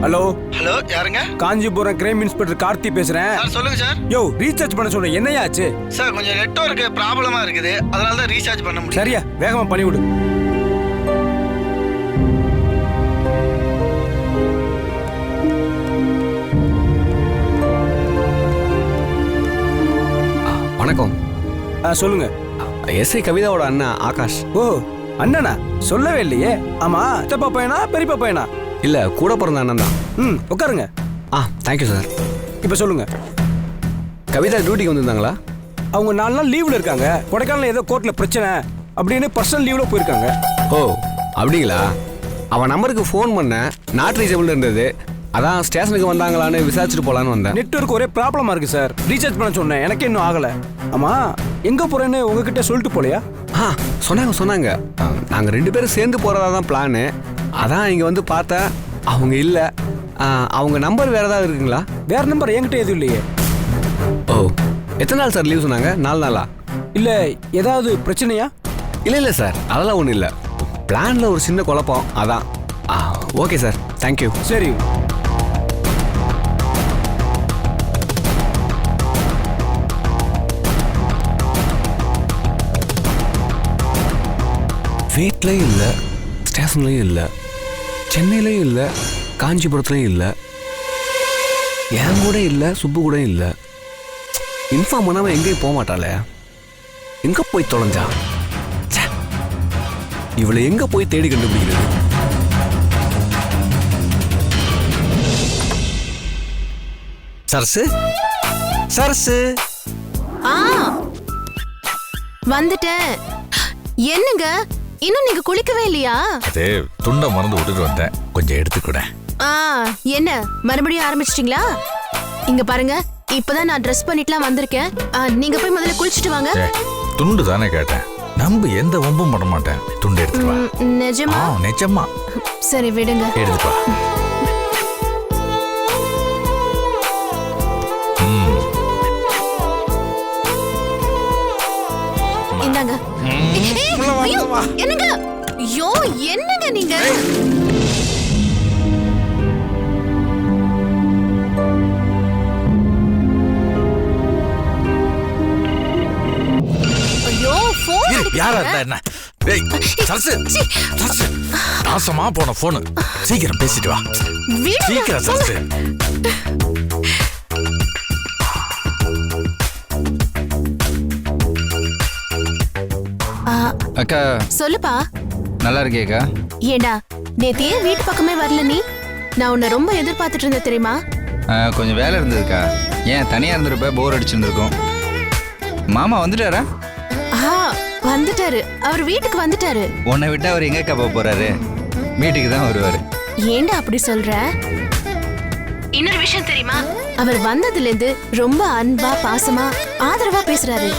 Hello hello, யாருங்க? Kanchipuram crime inspector Karthi பேசுறேன். சொல்லுங்க சார். யோ ரீசார்ஜ் பண்ண சொல்றேன், என்னையாச்சு? சார் கொஞ்சம் நெட்வொர்க் ப்ராப்ளமா இருக்குது, அதனால தான் ரீசார்ஜ் பண்ண முடியல. சரியா, வேகமா பண்ணி விடு. வணக்கம். சொல்லுங்க. எஸ்ஐ கவிதாவோட அண்ணா ஆகாஷ். ஓ அண்ணனா, சொல்லவே இல்லையே. ஆமா, சித்தப்பா பையனா பெரியப்பா பையனா? இல்ல, கூட பிறந்த அண்ணன் தான். உட்காருங்க. Thank you sir. இப்ப சொல்லுங்க. கவிதா டியூட்டிக்கு வந்திருந்தாங்களா? அவங்க 4 நாள் லீவ்ல இருக்காங்க. கொடைக்கானல ஏதோ கோர்ட்ல பிரச்சனை அப்படின்னு பர்சனல் லீவ்ல போயிருக்காங்க. ஓ அப்படிங்களா? அவன் நம்பருக்கு ஃபோன் பண்ணேன், நாட் ரீச்சபிள் இருந்தது. அதான் ஸ்டேஷனுக்கு வந்தாங்களான்னு விசாரிச்சுட்டு போலான்னு வந்தேன். நெட்வொர்க் ஒரே ப்ராப்ளமா இருக்கு சார். ரீசார்ஜ் பண்ண சொன்னேன், எனக்கு இன்னும் ஆகல. ஆமா, எங்க போறேன்னு உங்ககிட்ட சொல்லிட்டு போலையா? சொன்னாங்க. நாங்க 2 பேரும் சேர்ந்து போறதா தான் பிளானு. அதான் இங்க வந்து பார்த்தா அவங்க இல்ல. அவங்க நம்பர் வேற ஏதாவது இருக்குங்களா? வேற நம்பர் என்கிட்ட எதுவும் இல்லையே. ஓ, எத்தனை நாள் சார் லீவ் சொன்னாங்க? 4 நாளா? இல்ல, ஏதாவது பிரச்சனையா? இல்ல சார், அதெல்லாம் ஒன்றும் இல்லை. பிளான்ல ஒரு சின்ன குழப்பம், அதான். Okay sir, thank you. சரி. வீட்லேயும் இல்லை, ஸ்டேஷன்லேயும் இல்லை, சென்னையிலையும் இல்லை, காஞ்சிபுரத்துலையும் இல்லை, என் கூட இல்லை, சுப்பு கூட இல்லை. இன்ஃபார்ம் பண்ணாமல் எங்கேயும் போக மாட்டாளே. எங்கே போய் தொலைஞ்சா? இவளை எங்கே போய் தேடி கண்டுபிடிக்கிறது? சரசு, சரசு. வந்துட்டேன். என்னங்க, இன்னும் நீங்க குளிக்கவே இல்லையா? அது துண்டை மறந்து விட்டுட்டு வந்தேன், கொஞ்சம் எடுத்துக்கூட. என்ன மறுபடியும் ஆரம்பிச்சிட்டீங்களா? இங்க பாருங்க, இப்பதான் நான் ட்ரெஸ் பண்ணிட்டுலாம் வந்திருக்கேன். நீங்க போய் முதல்ல குளிச்சுட்டு வாங்க. துண்டு தானே கேட்டேன், நம்ப எந்த வம்பும் பண்ண மாட்டேன். துண்டு எடுத்துட்டு வா. நிஜமா? நிஜமா. சரி விடுங்க. எடுத்துட்டு வா. இந்தாங்க. என்னங்க? ஐயோ, என்னங்க நீங்க? ஐயோ, போன் யாரா இருந்தா என்ன? சரசு, சரசு, நாசமா போன போனு. சீக்கிரம் பேசிட்டு வா. சீக்கிரம் சரசு. அக்கா சொல்லுப்பா. நல்லா இருக்கேக்கா. ஏண்டா, நேத்து ஏன் வீட்டு பக்கமே வரல நீ? நான் உன்னை ரொம்ப எதிர்பார்த்துட்டு இருந்தேன் தெரியுமா? கொஞ்சம் வேலை இருந்ததுக்கா. ஏன் தனியா இருந்திருப்ப, போர் அடிச்சிருந்திருக்கும். மாமா வந்துட்டாரா? வந்துட்டாரு. அவர் வீட்டுக்கு வந்துட்டாரு. உன்னை விட்டு அவர் எங்கக்கா போக போறாரு? வீட்டுக்கு தான் வருவாரு. ஏண்டா அப்படி சொல்ற? இன்னொரு விஷயம் தெரியுமா? அவர் வந்ததுல இருந்து ரொம்ப அன்பா, பாசமா, ஆதரவா பேசுறாரு.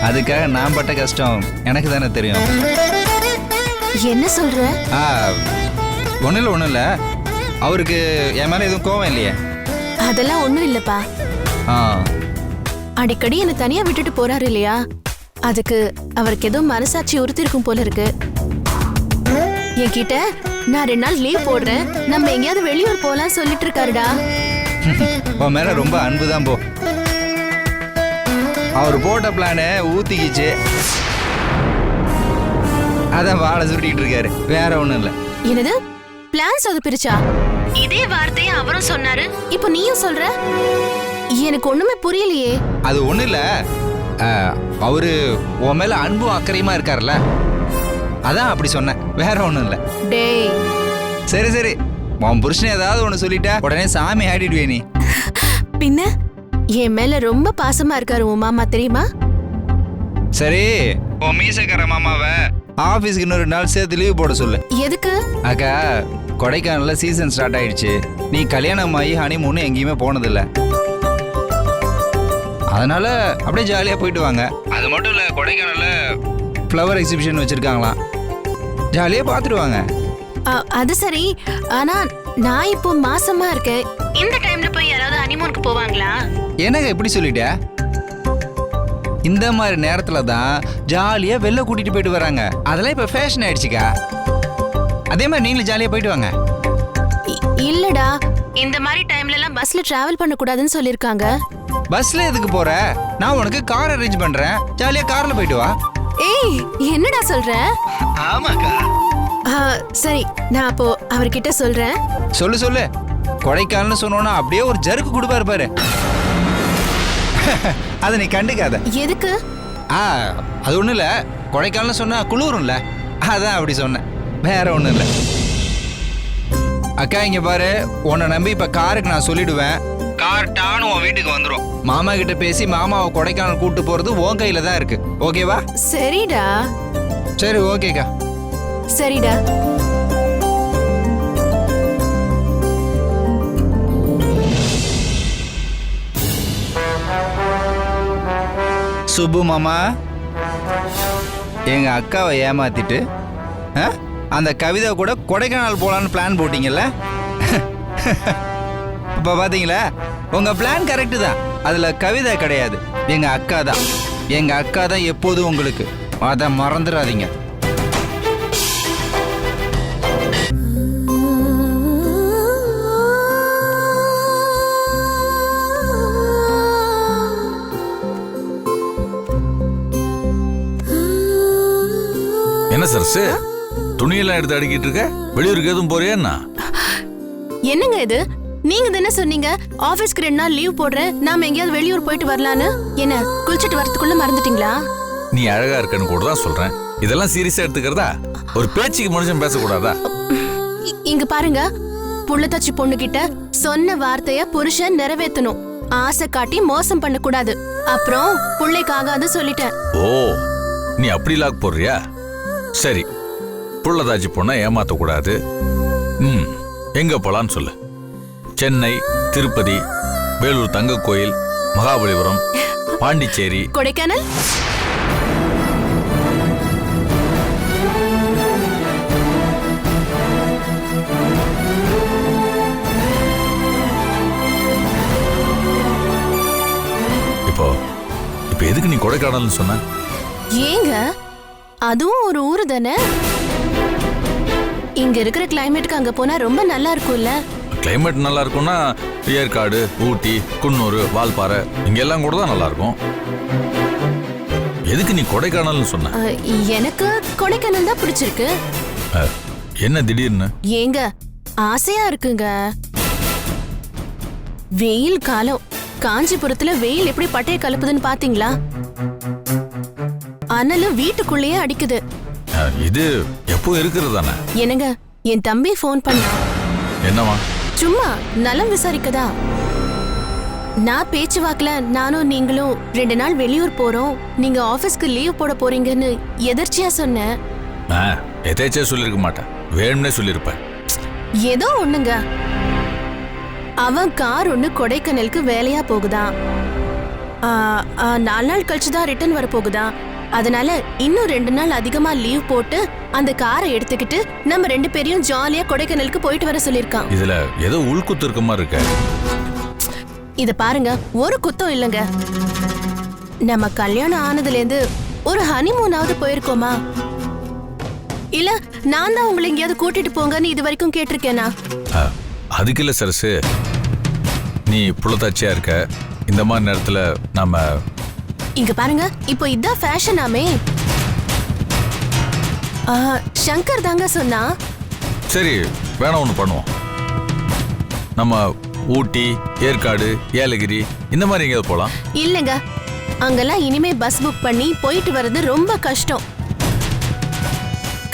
அதுக்காக நான் பட்ட கஷ்டம் எனக்கு தானே தெரியும். என்ன சொல்ற? ஒண்ணும் இல்ல. அவருக்கு என் மேல எதுவும் கோவம் இல்லையே? அதெல்லாம் ஒண்ணும் இல்லப்பா. அடிக்கடி என்ன தனியா விட்டுட்டு போறாரு இல்லையா, அதுக்கு அவருக்கு ஏதோ மனசாட்சி உறுத்திருக்கும் போல இருக்கு. என்கிட்ட நான் 2 நாள் லீவ் போடுறேன், நம்ம எங்கேயாவது வெளியூர் போலாம் சொல்லிட்டு இருக்காருடா. உன் மேல ரொம்ப அன்பு தான் போ. அவர் போட்ட பிளான ஊத்திக்கிச்சு, அதான் வாழை சுட்டிட்டு இருக்காரு, வேற ஒண்ணும் இல்ல. என்னது பிளான் சொதப்பிருச்சா? இதே வார்த்தையை அவரும் சொன்னாரு, இப்போ நீயும் சொல்ற? எனக்கு ஒண்ணுமே புரியலையே. அது ஒண்ணு இல்ல, அவரு உன் மேல அன்பும் அக்கறையுமா இருக்காருல்ல, அதான் அப்படி சொன்னேன், வேற ஒண்ணும் இல்ல. டேய் சரி சரி, உன் புருஷன் ஏதாவது ஒண்ணு சொல்லிட்டா உடனே சாமி ஆடிடுவே நீ. பின்ன என் மேல ரொம்ப பாசமா இருக்காரு உன் மாமா, தெரியுமா? சரி, உன் மீசக்கார மாமாவை ஆபீஸ்க்கு இன்னொரு நாள் சேர்த்து லீவ் போட சொல்லு. எதுக்கு? அக்கா, கொடைக்கானல்ல சீசன் ஸ்டார்ட் ஆயிடுச்சு. நீ கல்யாணம் ஆகி ஹனிமூன் எங்கேயுமே போனதில்ல, அதனால அப்படியே ஜாலியா போயிட்டு வாங்க. அது மட்டும் இல்ல, கொடைக்கானல்ல ஃப்ளவர் எக்ஸிபிஷன் வச்சிருக்காங்களாம், ஜாலியா பார்த்துட்டு வாங்க. அது சரி, ஆனா நான் இப்போ மாசமா இருக்கேன். இந்த டைம்ல போய் யாராவது ஹனிமூனுக்கு போவாங்களா? என்னங்க எப்படி சொல்லிட்ட? இந்த மாதிரி நேரத்துல தான் ஜாலியா வெளில கூட்டிட்டு போயிட்டு வராங்க, அதெல்லாம் இப்ப ஃபேஷன் ஆயிடுச்சுக்கா. அதே மாதிரி நீங்களும் ஜாலியா போயிட்டு வாங்க. இல்லடா, இந்த மாதிரி டைம்ல எல்லாம் பஸ்ல டிராவல் பண்ண கூடாதுன்னு சொல்லிருக்காங்க. பஸ்ல எதுக்கு போற? நான் உனக்கு கார் அரேஞ்ச் பண்றேன், ஜாலியா கார்ல போயிட்டு வா. ஏய் என்னடா சொல்ற? ஆமாக்கா. சரி நான் அப்போ அவர்கிட்ட சொல்றேன். சொல்லு கொடைக்கானல்னு சொன்னோன்னா அப்படியே ஒரு ஜருக்கு கொடுப்பாரு பாரு. அதை நீ கண்டுக்காத. எதுக்கு? அது ஒண்ணும் இல்ல, கொடைக்கானல்னு சொன்னா குளிரும்ல, அதான் அப்படி சொன்னேன், வேற ஒண்ணும் இல்ல. அக்கா இங்க பாரு, உன்னை நம்பி இப்ப காருக்கு நான் சொல்லிடுவேன், கார் டானு உன் வீட்டுக்கு வந்துடும். மாமா கிட்ட பேசி மாமாவை கொடைக்கானல் கூட்டு போறது உன் கையில தான் இருக்கு, ஓகேவா? சரிடா. சரி ஓகேக்கா. சரிடா. சுப்பு மாமா, எங்க அக்காவை ஏமாத்திட்டு அந்த கவிதை கூட கொடைக்கானல் போலான்னு பிளான் போட்டீங்கல்ல. இப்ப பாத்தீங்களா, உங்க பிளான் கரெக்ட் தான், அதுல கவிதை கிடையாது, எங்க அக்கா தான். எங்க அக்கா தான் எப்போதும் உங்களுக்கு, அதை மறந்துடாதீங்க. என்ன சரசு, துணியெல்லாம் எடுத்து அடிக்கிட்டு இருக்க? வெளியூருக்கு எதுவும் போறியா? என்னங்க இது? நீங்க தானே சொன்னீங்க ஆபீஸ்க்கு 2 நாள் லீவ் போடுறேன், நாம எங்கேயாவது வெளியூர் போயிட்டு வரலான்னு. என்ன குளிச்சிட்டு வரதுக்குள்ள மறந்துட்டீங்களா? நீ அழகா இருக்கன்னு கூட தான் சொல்றேன். இதெல்லாம் சீரியஸா எடுத்துக்கிறதா? ஒரு பேச்சுக்கு மனுஷன் பேசக்கூடாதா? இங்க பாருங்க, புள்ளத்தாச்சி பொண்ணு கிட்ட சொன்ன வார்த்தைய புருஷன் நிறைவேற்றணும். ஆசை காட்டி மோசம் பண்ண கூடாது. அப்புறம் புள்ளைக்காகாது சொல்லிட்டேன். ஓ, நீ அப்படி லாக் போடுறியா? சரி, புள்ளதாச்சி பொண்ணை ஏமாத்த கூடாது. எங்க போலான்னு சொல்லு. சென்னை, திருப்பதி, வேலூர் தங்க கோயில், மகாபலிபுரம், பாண்டிச்சேரி, கொடைக்கானல். இப்போ எதுக்கு நீ கொடைக்கானல்னு சொன்ன? ஏங்க, அதுவும் ஒரு ஊரு தானே. இங்க இருக்கிற கிளைமேட்டுக்கு அங்க போனா ரொம்ப நல்லா இருக்கும்ல. கிளைமேட் நல்லா இருக்கும்னா ஏற்காடு, ஊட்டி, குன்னூர், வால்பாறை இங்கெல்லாம் கூட தான் நல்லா இருக்கும். எதுக்கு நீ கொடைக்கானல்னு சொன்ன? எனக்கு கொடைக்கானல் தான் பிடிச்சிருக்கு. என்ன திடீர்னு? ஏங்க ஆசையா இருக்குங்க. வெயில் காலம், காஞ்சிபுரத்துல வெயில் எப்படி பட்டைய கலப்புதுன்னு பாத்தீங்களா? அனலும் வீட்டுக்குள்ளேயே அடிக்குது. இது எப்போ இருக்கிறது தானே? என்னங்க, என் தம்பி போன் பண்ணா. என்னவா? சும்மா நலம் விசாரிக்கதா. நான் பேச்சுவாக்குல நானும் நீங்களும் 2 நாள் வெளியூர் போறோம், நீங்க ஆபீஸ்க்கு லீவ் போட போறீங்கன்னு எதர்ச்சியா சொன்னேன். எதேச்சே சொல்லிருக்க மாட்டேன், வேணும்னே சொல்லிருப்பேன். ஏதோ ஒண்ணுங்க, அவன் கார் ஒண்ணு கொடைக்கானலுக்கு வேலையா போகுதான். 4 நாள் கழிச்சுதான் ரிட்டர்ன் வர போகுதான். அதனால இன்னும் 2 நாள் அதிகமா லீவ் போட்டு அந்த காரை எடுத்துக்கிட்டு நம்ம 2 பேரையும் ஜாலியா கொடைக்கானலுக்கு போயிட்டு வர சொல்லிருக்கான். இதுல ஏதோ உள்குத்து இருக்க மாதிரி இருக்க. இத பாருங்க, ஒரு குத்தம் இல்லங்க. நம்ம கல்யாணம் ஆனதுல இருந்து ஒரு ஹனிமூனாவது போயிருக்கோமா? இல்ல நான் தான் உங்களை எங்கேயாவது கூட்டிட்டு போங்கன்னு இது வரைக்கும் கேட்டிருக்கேனா? அதுக்கு இல்ல சரசு, நீ புள்ளத்தாச்சியா இருக்க, இந்த மாதிரி நேரத்துல நம்ம இங்க பாருங்க, இப்போ இதான் ஃபேஷனாமே. சங்கர் தாங்க சொன்னா. சரி, வேணா ஒண்ணு பண்ணுவோம். நம்ம ஊட்டி, ஏற்காடு, ஏலகிரி இந்த மாதிரி எங்கேயாவது போலாம். இல்லங்க, அங்கெல்லாம் இனிமே பஸ் புக் பண்ணி போயிட்டு வர்றது ரொம்ப கஷ்டம்.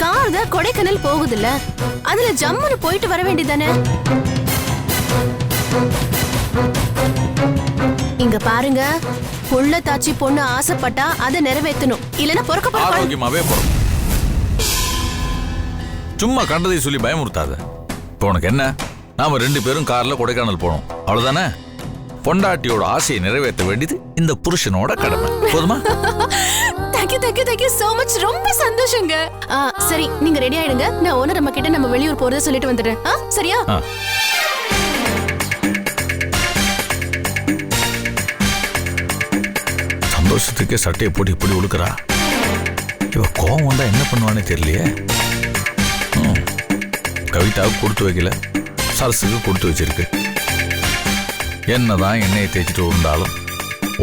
கார் தான் கொடைக்கானல் போகுதுல்ல, அதுல ஜம்முன்னு போயிட்டு வர வேண்டியதானே. இங்க பாருங்க, புள்ளத்தாச்சி பொண்ணு ஆசைப்பட்டா அதை நிறைவேற்றணும், இல்லனா பொறுக்க. ஆரோக்கியமாவே போறோம். சும்மா கண்டதை சொல்லி பயமுறுத்தாத. இப்போ உனக்கு என்ன, நாம 2 பேரும் கார்ல கொடைக்கானல் போனோம், அவ்வளவுதானே. பொண்டாட்டியோட ஆசையை நிறைவேற்ற வேண்டியது இந்த புருஷனோட கடமை, போதுமா? Thank you so much. ரொம்ப சந்தோஷங்க. சரி, நீங்க ரெடி ஆயிடுங்க, நான் ஓனர் அம்மா கிட்ட நம்ம வெளியூர் போறத சொல்லிட்டு வந்துடுறேன். சரியா? சந்தோஷத்துக்கே சட்டையை போட்டு இப்படி உழுக்கிறா. இவ கோவம் வந்தா என்ன பண்ணுவானே தெரியலையே. கவிதாவுக்கு கொடுத்து வைக்கல, சரசுக்கு கொடுத்து வச்சிருக்கு. என்னதான் எண்ணெயை தேய்ச்சிட்டு இருந்தாலும்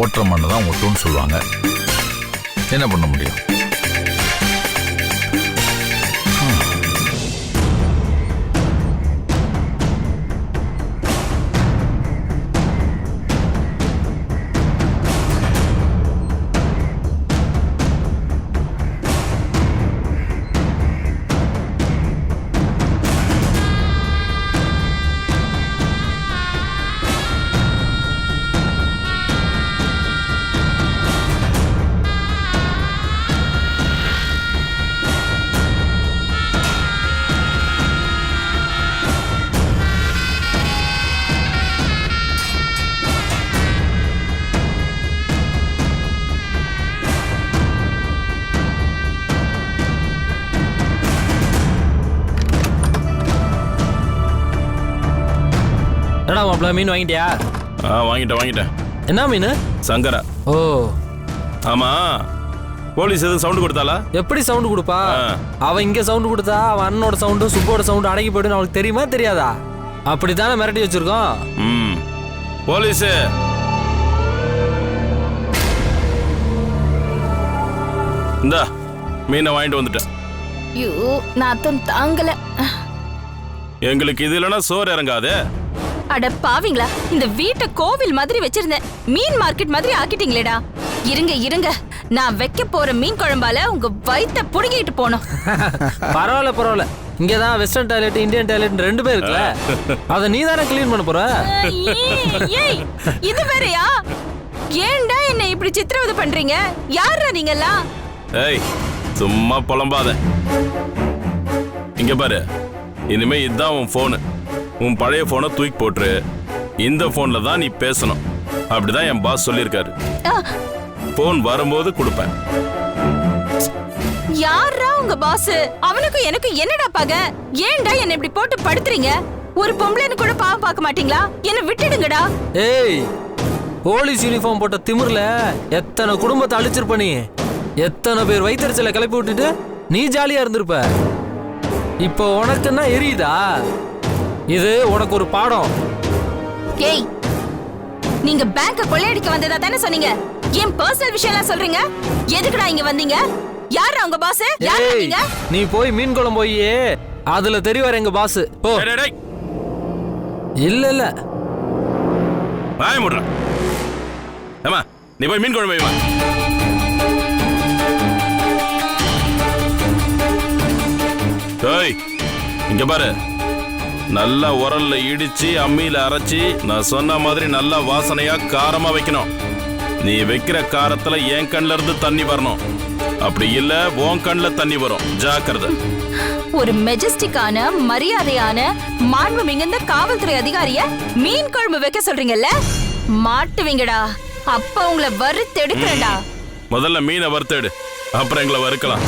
ஓட்டுற மண்ணு தான் ஒட்டுன்னு சொல்லுவாங்க. என்ன பண்ண முடியும்? என்னடா மாப்பிள்ள மீன் வாங்கிட்டியா? வாங்கிட்டேன். என்ன மீன்? சங்கரா. ஓ ஆமா, போலீஸ் எதுவும் சவுண்ட் கொடுத்தாளா? எப்படி சவுண்ட் கொடுப்பா? அவன் இங்க சவுண்ட் கொடுத்தா அவன் அண்ணனோட சவுண்டு சுப்போட சவுண்டு அடங்கி போயிடுன்னு அவளுக்கு தெரியுமா தெரியாதா? அப்படித்தானே மிரட்டி வச்சிருக்கோம். போலீஸ் இந்தா மீனை வாங்கிட்டு வந்துட்டேன். ஐயோ நான் தாங்கல. எங்களுக்கு இது இல்லைன்னா சோறு இறங்காது. அட பாவிங்களா, இந்த வீட்டை கோவில் மாதிரி வச்சிருந்தேன், மீன் மார்க்கெட் மாதிரி ஆக்கிட்டீங்களேடா. இருங்க நான் வைக்க போற மீன் குழம்பால உங்க வயித்தை புடுங்கிட்டு போனோம். பரவாயில்ல இங்கதான் வெஸ்டர்ன் டாய்லெட் இந்தியன் டாய்லெட் 2 பேர் இருக்குல்ல, அத நீ தானே கிளீன் பண்ண போற. ஏய் இது வேறயா? ஏன்டா என்ன இப்படி சித்திரவதை பண்றீங்க? யாரா நீங்கெல்லாம்? ஏய் சும்மா புலம்பாத. இங்க பாரு, இனிமே இதுதான் உன் போனு. உன் பழைய போனை தூக்கி போட்டுரு. இந்த போன்ல தான் நீ பேசணும். அப்படிதான் என் பாஸ் சொல்லியிருக்காரு. போன் வரும்போது கொடுப்பேன். யாரா உங்க பாஸ்? அவனுக்கும் எனக்கு என்னடா பகை? ஏன்டா என்ன இப்படி போட்டு படுத்துறீங்க? ஒரு பொம்பளைன்னு கூட பாவம் பார்க்க மாட்டீங்களா? என்ன விட்டுடுங்கடா. ஏய், போலீஸ் யூனிஃபார்ம் போட்ட திமிர்ல எத்தனை குடும்பத்தை அழிச்சிருப்ப நீ. எத்தனை பேர் வயிற்றுச்சலை கிளப்பி விட்டுட்டு நீ ஜாலியா இருந்திருப்ப. இப்போ உனக்குன்னா எரியுதா? இது உனக்கு ஒரு பாடம். ஏய், நீங்க பேங்க கொள்ளையடிக்க வந்ததா தானே சொன்னீங்க? ஏன் பர்சனல் விஷயம்லாம் சொல்றீங்க? எதுக்குடா இங்க வந்தீங்க? யாரா உங்க பாஸ்? யாரா ஏய், நீங்க? நீ போய் மீன் குளம் போய் அதுல தெரிவார் எங்க பாஸ். ஓ இல்ல வாய முடுற. ஏமா நீ போய் மீன் குழம்பு வைமா. ஏய் இங்க பாரு, நல்லா உரல்ல இடிச்சு அம்மியில அரைச்சி நான் சொன்ன மாதிரி நல்லா வாசனையா காரமா வைக்கணும். நீ வைக்கிற காரத்துல என் கண்ணுல இருந்து தண்ணி வரணும். அப்படி இல்ல உன் கண்ணுல தண்ணி வரும். ஜாக்கிரதை. ஒரு மெஜஸ்டிக்கான மரியாதையான மாண்பு மிகுந்த காவல்துறை அதிகாரிய மீன் குழம்பு வைக்க சொல்றீங்கல்ல, மாட்டுவீங்கடா. அப்ப உங்களை வறுத்தெடுக்கிறேன்டா. முதல்ல மீனை வறுத்தெடு, அப்புறம் எங்களை வறுக்கலாம்.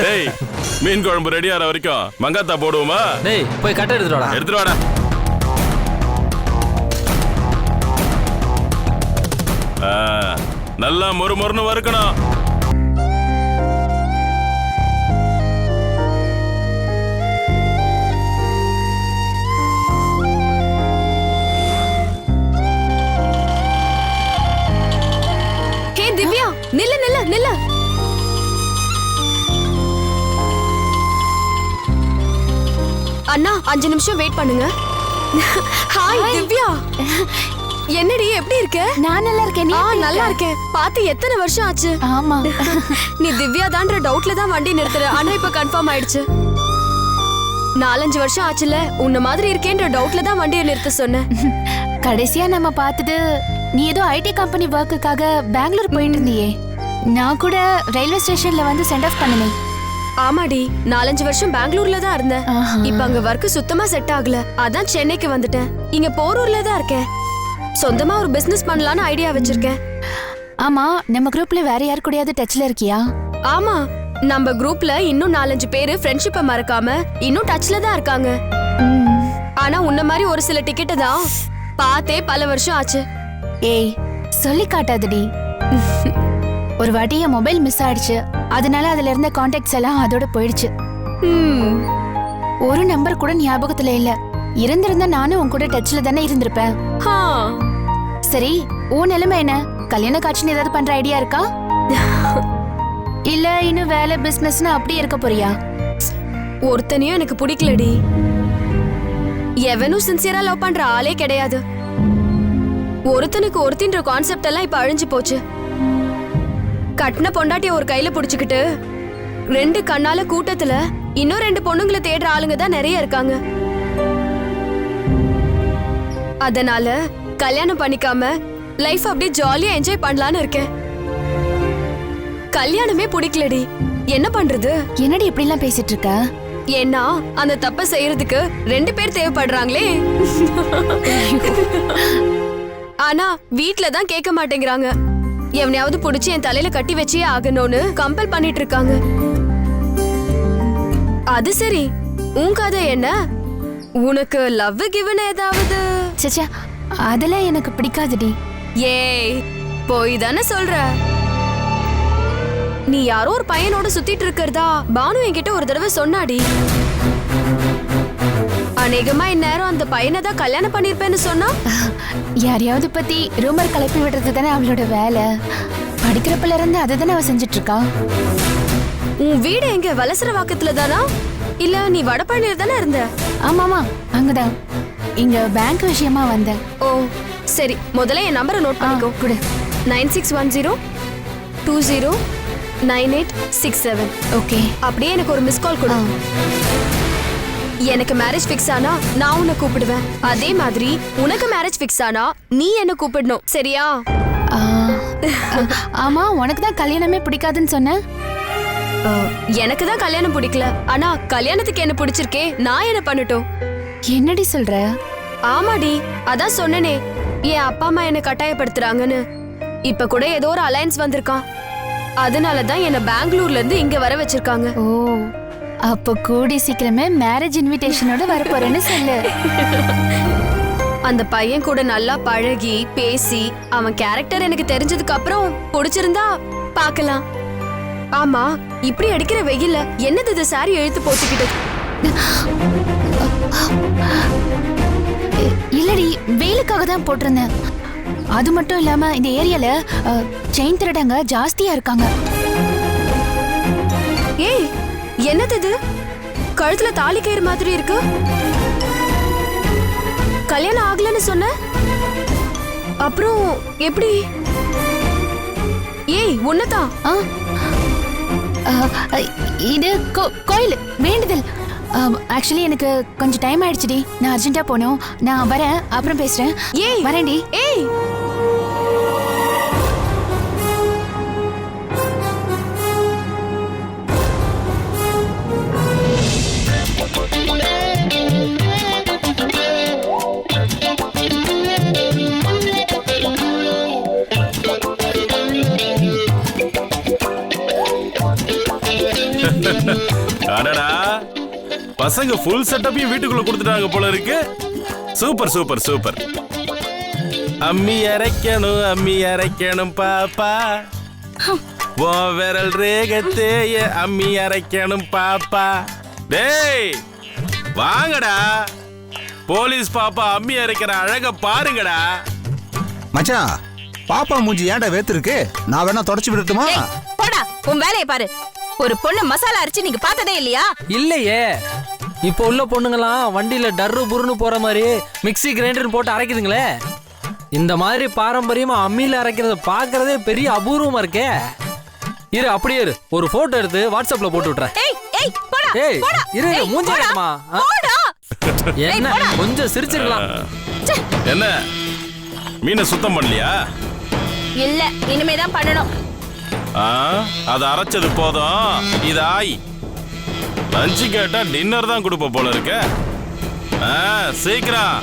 டேய், மீன் குழம்பு ரெடி ஆற வரைக்கும் மங்காத்தா போடுவோமா? டேய் போய் கட்ட எடுத்துட்டு வாடா. எடுத்துட்டு வாடா. நல்லா மொறுமொறுன்னு வறுக்கணும். ஹே திவ்யா, நில்லு. அண்ணா 5 நிமிஷம் வெயிட் பண்ணுங்க. ஹாய் திவ்யா. என்னடி எப்படி இருக்க? நான் நல்லா இருக்கேன். நீ நல்லா இருக்கேன். பாத்து எத்தனை வருஷம் ஆச்சு? ஆமா, நீ திவ்யா தான்ற டவுட்ல தான் வண்டி நிறுத்துற. ஆனா இப்ப கன்ஃபார்ம் ஆயிடுச்சு. 4-5 வருஷம் ஆச்சுல, உன்ன மாதிரி இருக்கேன்ற டவுட்ல தான் வண்டியை நிறுத்த சொன்னேன். கடைசியா நம்ம பார்த்தது நீ ஏதோ ஐடி கம்பெனி ஒர்க்குக்காக பெங்களூர் போயிட்டு இருந்தியே. நான் கூட ரயில்வே ஸ்டேஷன்ல வந்து சென்ட் ஆஃப் பண்ணனே. ஆமாடி, 4-5 வருஷம் பெங்களூர்ல தான் இருந்தேன். இப்ப அங்க ஒர்க் சுத்தமா செட் ஆகல. அதான் சென்னைக்கு வந்துட்டேன். இங்க போரூர்ல தான் இருக்கேன். சொந்தமா ஒரு பிசினஸ் பண்ணலாம்னு ஐடியா வச்சிருக்கேன். ஆமா, நம்ம குரூப்ல வேற யார் கூடயாவது டச்ல இருக்கியா? ஆமா, நம்ம குரூப்ல இன்னும் 4-5 பேரு ஃப்ரெண்ட்ஷிப்பை மறக்காம இன்னும் டச்ல தான் இருக்காங்க. ஆனா உன்ன மாதிரி ஒரு சில டிக்கெட் தான் பார்த்தே பல வருஷம் ஆச்சு. ஏய் சொல்லி காட்டாதடி. ஒரு வாட்டி என் மொபைல் மிஸ் ஆயிடுச்சு. அதனால அதுல இருந்த கான்டாக்ட்ஸ் எல்லாம் அதோட போயிடுச்சு. ஒரு நம்பர் கூட ஞாபகத்துல இல்ல. இருந்திருந்தா நானும் உன் கூட டச்ல தானே இருந்திருப்பேன். ஹா, சரி, உன் நிலைமை என்ன? கல்யாண காட்சின்னு ஏதாவது பண்ற ஐடியா இருக்கா? இல்ல இன்னும் வேலை பிசினஸ்னு அப்படியே இருக்க போறியா? ஒருத்தனையும் எனக்கு பிடிக்கலடி. எவனும் சின்சியரா லவ் பண்ற ஆளே கிடையாது. ஒருத்தனுக்கு ஒருத்தின்ற கான்செப்ட் எல்லாம் இப்ப அழிஞ்சு போச்சு. கட்டின பொண்டாட்டிய ஒரு கையில புடிச்சுக்கிட்டு 2 கண்ணால கூட்டத்துல இன்னும் 2 பொண்ணுங்களை தேடுற ஆளுங்க தான் நிறைய இருக்காங்க. அதனால கல்யாணம் பண்ணிக்காம லைஃப் அப்படியே ஜாலியா என்ஜாய் பண்ணலான்னு இருக்கேன். கல்யாணமே பிடிக்கலடி, என்ன பண்றது? என்னடி இப்படி எல்லாம் பேசிட்டு இருக்க? ஏன்னா அந்த தப்ப செய்யறதுக்கு 2 பேர் தேவைப்படுறாங்களே. ஆனா வீட்ல தான் கேட்க மாட்டேங்கிறாங்க. எவனையாவது புடிச்சு என் தலையில கட்டி வச்சே ஆகணும்னு கம்பல் பண்ணிட்டு இருக்காங்க. அது சரி, உன் கதை என்ன? உனக்கு லவ் கிவன் ஏதாவது? சச்சா, அதெல்லாம் எனக்கு பிடிக்காதுடி. ஏய், போய் தானே சொல்ற. நீ யாரோ ஒரு பையனோட சுத்திட்டு இருக்கிறதா பானு என்கிட்ட ஒரு தடவை சொன்னாடி. அநேகமா இந்நேரம் அந்த பையனை தான் கல்யாணம் பண்ணிருப்பேன்னு சொன்னா. யாரையாவது பத்தி ரூமர் கிளப்பி விடுறது தானே அவளோட வேலை. படிக்கிறப்பல இருந்து அதை தானே அவ செஞ்சுட்டு இருக்கா. உன் வீடு எங்க வலசர வாக்கத்துல தானா? இல்ல நீ வடபழனியில தானே இருந்த? ஆமாமா, அங்கதான். இங்க பேங்க் விஷயமா வந்தேன். ஓ சரி, முதல்ல என் நம்பரை நோட் பண்ணிக்கோ. கொடு. 9610 209867. ஓகே. அப்படியே எனக்கு ஒரு மிஸ் கால் கொடு. எனக்கு மேரேஜ் ஃபிக்ஸ் ஆனா நான் உன்னை கூப்பிடுவேன். அதே மாதிரி உனக்கு மேரேஜ் ஃபிக்ஸ் ஆனா நீ என்ன கூப்பிடணும், சரியா? ஆமா, உனக்கு தான் கல்யாணமே பிடிக்காதுன்னு சொன்ன. எனக்கு தான் கல்யாணம் பிடிக்கல, ஆனா கல்யாணத்துக்கு என்ன பிடிச்சிருக்கே. நான் என்ன பண்ணட்டும்? என்னடி சொல்ற? ஆமாடி, அதான் சொன்னனே, என் அப்பா அம்மா என்ன கட்டாயப்படுத்துறாங்கன்னு. இப்ப கூட ஏதோ ஒரு அலையன்ஸ் வந்திருக்கான். அதனாலதான் என்ன பெங்களூர்ல இருந்து இங்க வர வச்சிருக்காங்க. ஓ, அப்ப கூடி சீக்கிரமே மேரேஜ் இன்விடேஷனோட வர போறேன்னு சொல்லு. அந்த பையன் கூட நல்லா பழகி பேசி அவன் கேரக்டர் எனக்கு தெரிஞ்சதுக்கு அப்புறம் பிடிச்சிருந்தா பார்க்கலாம். ஆமா, இப்படி அடிக்கிற வெயில்ல என்னது இது சாரி இழுத்து போட்டுக்கிட்டு? இல்லடி, வெயிலுக்காக தான் போட்டிருந்தேன். அது மட்டும் இல்லாம இந்த ஏரியால செயின் திருடங்க ஜாஸ்தியா இருக்காங்க. ஏய், என்னது இது? கழுத்துல தாலி கயிறு மாதிரி இருக்கு. கல்யாணம் ஆகலன்னு சொன்ன, அப்புறம் எப்படி? ஏய், உன்னதான்? இது கோயில் வேண்டுதல். ஆக்சுவலி எனக்கு கொஞ்சம் டைம் ஆயிடுச்சுடி, நான் அர்ஜென்ட்டா போகணும். நான் வரேன், அப்புறம் பேசுறேன். ஏய் வரேன்டி. ஏய், அடடா, பசங்க ஃபுல் செட்டப்பையும் வீட்டுக்குள்ள கொடுத்துட்டாங்க போல இருக்கு. Super super super. அம்மி அரைக்கணும் பாப்பா, ஓ விரல் ரேகத்தேய அம்மி அரைக்கணும் பாப்பா. டேய் வாங்கடா, போலீஸ் பாப்பா அம்மி அரைக்கிற அழக பாருங்கடா. மச்சான், பாப்பா மூஞ்சி ஏன்டா வேத்திருக்கு? நான் வேணா தொடச்சு விடட்டுமா? போடா, உன் வேலையை பாரு. ஒரு பொண்ணு மசாலா அரைச்சு நீங்க பார்த்ததே இல்லையா? இல்லையே. இப்போ உள்ள பொண்ணுங்களாம் வண்டியில டர்ரு புருன்னு போற மாதிரி மிக்ஸி கிரைண்டர் போட்டு அரைக்குதுங்களே. இந்த மாதிரி பாரம்பரியமா அம்மியில அரைக்கிறத பாக்குறதே பெரிய அபூர்வமா இருக்கே. இரு, அப்படியே இரு, ஒரு போட்டோ எடுத்து வாட்ஸ்அப்ல போட்டு விட்டுறேன். ஏய் இரு, மூஞ்சி காட்டுமா? என்ன கொஞ்சம் சிரிச்சிருக்கலாம். என்ன மீனை சுத்தம் பண்ணலையா? இல்ல, இனிமேதான் பண்ணணும். அது அரைச்சது போதும். இது ஆய் லஞ்சு கேட்டா டின்னர் தான் கொடுப்ப போல இருக்க. சீக்கிரம்.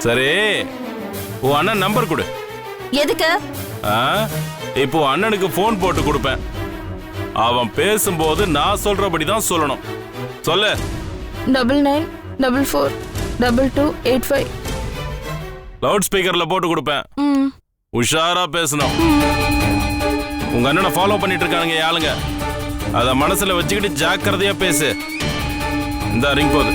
சரி, உன் அண்ணன் நம்பர் கொடு. எதுக்கு? இப்போ அண்ணனுக்கு போன் போட்டு கொடுப்பேன். அவன் பேசும்போது நான் சொல்றபடிதான் சொல்லணும். சொல்லு. 99442285. லவுட் ஸ்பீக்கர்ல போட்டு கொடுப்பேன். உஷாரா பேசணும். உங்க அண்ணனை ஃபாலோ பண்ணிட்டு இருக்கானுங்க ஆளுங்க. அத மனசுல வச்சுக்கிட்டு ஜாக்கிரதையா பேசு. இந்த ரிங் போகுது.